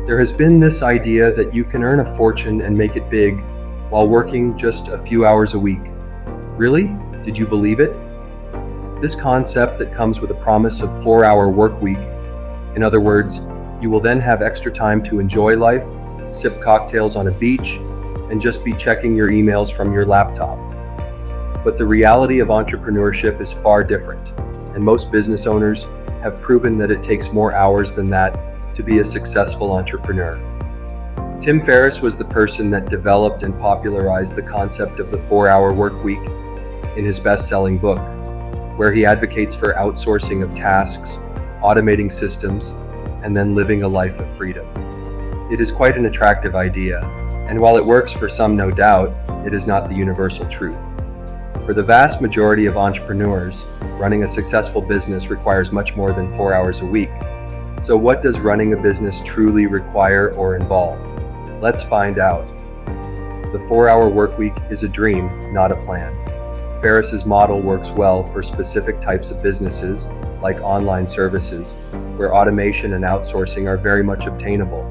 There has been this idea that you can earn a fortune and make it big while working just a few hours a week. Really? Did you believe it? This concept that comes with a promise of 4-hour work week. In other words, you will then have extra time to enjoy life, sip cocktails on a beach, and just be checking your emails from your laptop. But the reality of entrepreneurship is far different, and most business owners have proven that it takes more hours than that to be a successful entrepreneur. Tim Ferriss was the person that developed and popularized the concept of the 4-hour work week in his best-selling book, where he advocates for outsourcing of tasks, automating systems, and then living a life of freedom. It is quite an attractive idea, and while it works for some, no doubt, it is not the universal truth. For the vast majority of entrepreneurs, running a successful business requires much more than 4 hours a week. So what does running a business truly require or involve? Let's find out. The 4-hour workweek is a dream, not a plan. Ferriss's model works well for specific types of businesses, like online services, where automation and outsourcing are very much obtainable.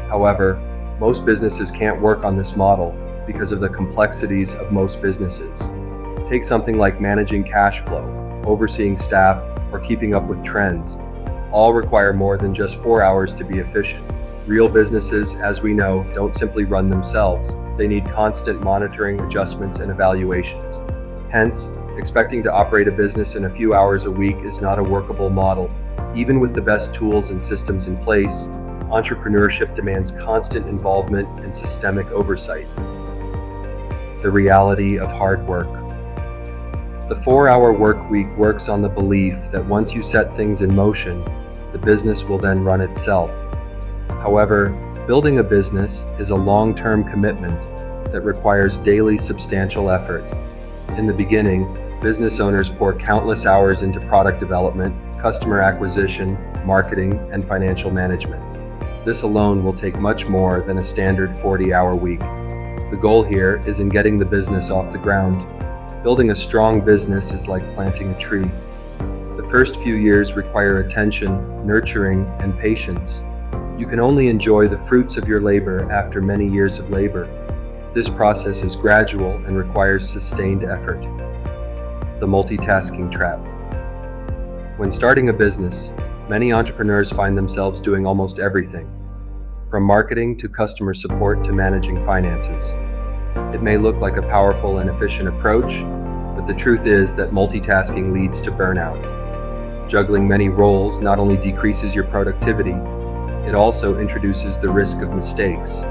However, most businesses can't work on this model because of the complexities of most businesses. Take something like managing cash flow, overseeing staff, or keeping up with trends. All require more than just 4 hours to be efficient. Real businesses, as we know, don't simply run themselves. They need constant monitoring, adjustments, and evaluations. Hence, expecting to operate a business in a few hours a week is not a workable model. Even with the best tools and systems in place, entrepreneurship demands constant involvement and systemic oversight. The reality of hard work. The 4-hour work week works on the belief that once you set things in motion, the business will then run itself. However, building a business is a long-term commitment that requires daily substantial effort. In the beginning, business owners pour countless hours into product development, customer acquisition, marketing, and financial management. This alone will take much more than a standard 40-hour week. The goal here is in getting the business off the ground. Building a strong business is like planting a tree. The first few years require attention, nurturing, and patience. You can only enjoy the fruits of your labor after many years of labor. This process is gradual and requires sustained effort. The multitasking trap. When starting a business, many entrepreneurs find themselves doing almost everything, from marketing to customer support to managing finances. It may look like a powerful and efficient approach, but the truth is that multitasking leads to burnout. Juggling many roles not only decreases your productivity, it also introduces the risk of mistakes.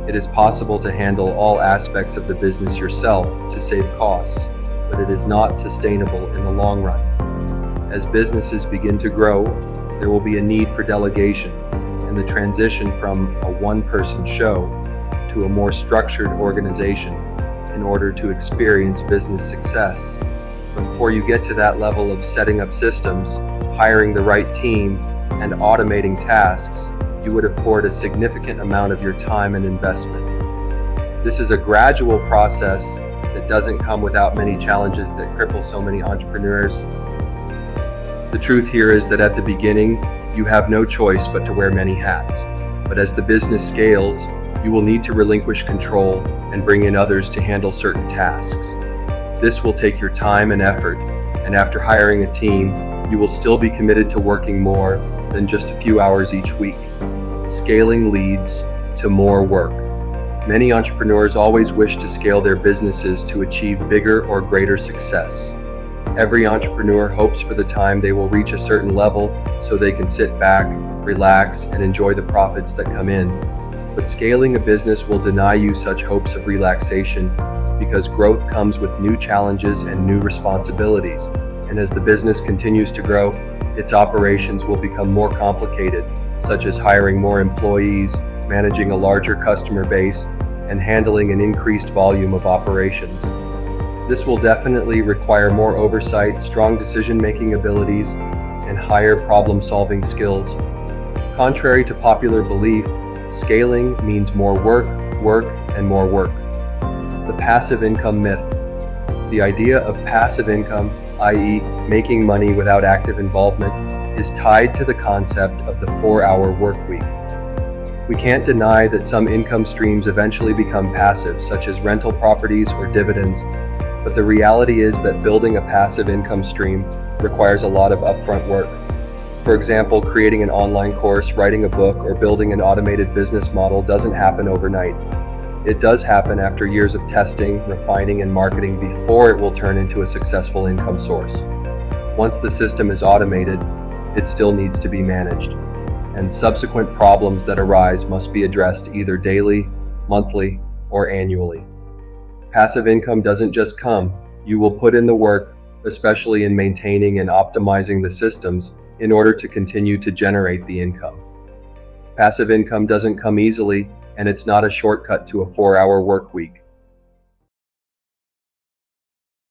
It is possible to handle all aspects of the business yourself to save costs, but it is not sustainable in the long run. As businesses begin to grow, there will be a need for delegation, and the transition from a one-person show to a more structured organization in order to experience business success. But before you get to that level of setting up systems, hiring the right team, and automating tasks, you would have poured a significant amount of your time and investment. This is a gradual process that doesn't come without many challenges that cripple so many entrepreneurs. The truth here is that at the beginning, you have no choice but to wear many hats. But as the business scales, you will need to relinquish control and bring in others to handle certain tasks. This will take your time and effort, and after hiring a team, you will still be committed to working more than just a few hours each week. Scaling leads to more work. Many entrepreneurs always wish to scale their businesses to achieve bigger or greater success. Every entrepreneur hopes for the time they will reach a certain level so they can sit back, relax, and enjoy the profits that come in. But scaling a business will deny you such hopes of relaxation because growth comes with new challenges and new responsibilities. And as the business continues to grow, its operations will become more complicated, such as hiring more employees, managing a larger customer base, and handling an increased volume of operations. This will definitely require more oversight, strong decision-making abilities, and higher problem-solving skills. Contrary to popular belief, scaling means more work, and more work. The passive income myth. The idea of passive income, i.e., making money without active involvement, is tied to the concept of the 4-hour work week. We can't deny that some income streams eventually become passive, such as rental properties or dividends, but the reality is that building a passive income stream requires a lot of upfront work. For example, creating an online course, writing a book, or building an automated business model doesn't happen overnight. It does happen after years of testing, refining, and marketing before it will turn into a successful income source. Once the system is automated, it still needs to be managed, and subsequent problems that arise must be addressed either daily, monthly, or annually. Passive income doesn't just come. You will put in the work, especially in maintaining and optimizing the systems, in order to continue to generate the income. Passive income doesn't come easily, and it's not a shortcut to a 4-hour work week.